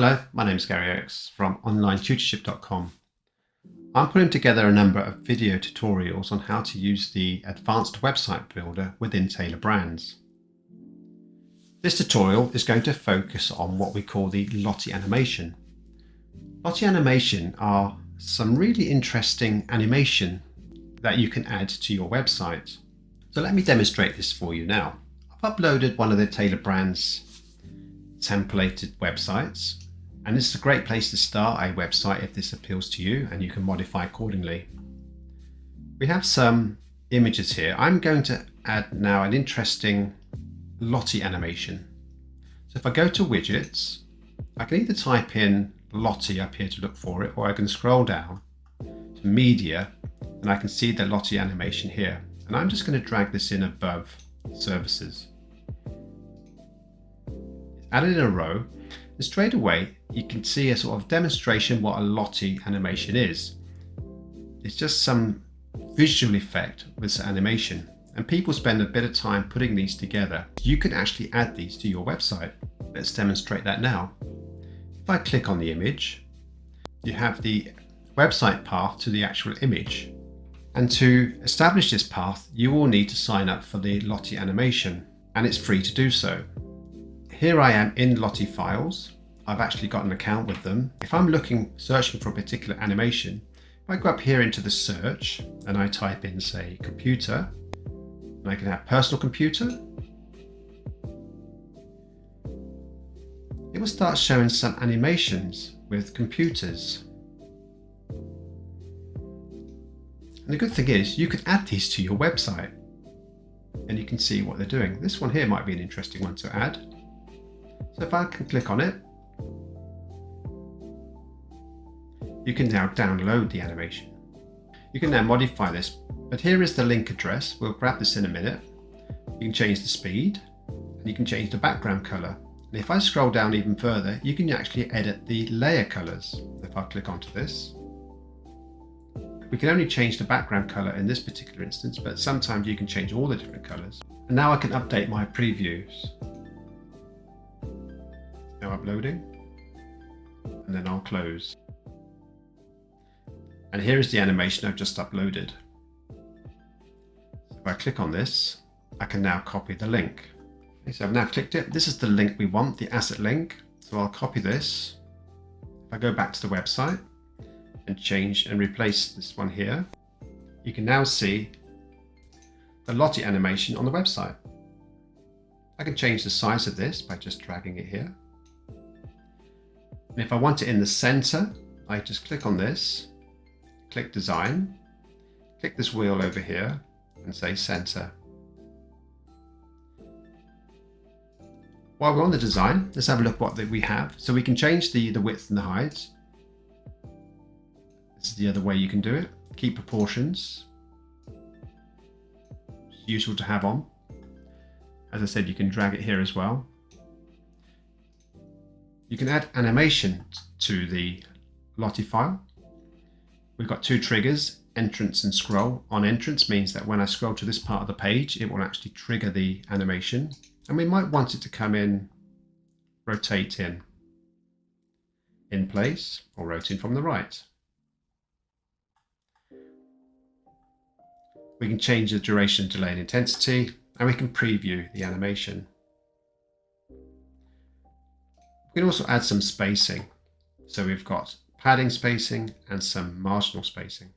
Hello, my name is Gary Oakes from onlinetutorship.com. I'm putting together a number of video tutorials on how to use the advanced website builder within Tailor brands. This tutorial is going to focus on what we call the Lottie animation. Lottie animation are some really interesting animation that you can add to your website. So let me demonstrate this for you now. I've uploaded one of the Tailor brands templated websites, and this is a great place to start a website if this appeals to you, and you can modify accordingly. We have some images here. I'm going to add now an interesting Lottie animation. So if I go to widgets, I can either type in Lottie up here to look for it, or I can scroll down to media and I can see the Lottie animation here. And I'm just going to drag this in above services. Added in a row, and straight away you can see a sort of demonstration what a Lottie animation is. It's just some visual effect with animation, and people spend a bit of time putting these together. You can actually add these to your website. Let's demonstrate that now. If I click on the image, you have the website path to the actual image, and to establish this path you will need to sign up for the Lottie animation, and it's free to do so. Here I am in Lottie files. I've actually got an account with them. If I'm searching for a particular animation, if I go up here into the search and I type in, say, computer, and I can have personal computer, it will start showing some animations with computers. And the good thing is you can add these to your website and you can see what they're doing. This one here might be an interesting one to add. So if I can click on it, you can now download the animation. You can now modify this, but here is the link address. We'll grab this in a minute. You can change the speed and you can change the background color. And if I scroll down even further, you can actually edit the layer colors. If I click onto this, we can only change the background color in this particular instance, but sometimes you can change all the different colors. And now I can update my previews. Now uploading, and then I'll close. And here is the animation I've just uploaded. So if I click on this, I can now copy the link. Okay, so I've now clicked it. This is the link we want, the asset link. So I'll copy this. If I go back to the website and change and replace this one here, you can now see the Lottie animation on the website. I can change the size of this by just dragging it here. And if I want it in the center, I just click on this, click design, click this wheel over here and say center. While we're on the design, let's have a look what we have. So we can change the width and the height. This is the other way you can do it. Keep proportions. It's useful to have on. As I said, you can drag it here as well. You can add animation to the Lottie file. We've got two triggers, entrance and scroll. On entrance means that when I scroll to this part of the page, it will actually trigger the animation. And we might want it to come in, rotate in place, or rotate from the right. We can change the duration, delay and intensity, and we can preview the animation. We can also add some spacing. So we've got padding spacing and some marginal spacing.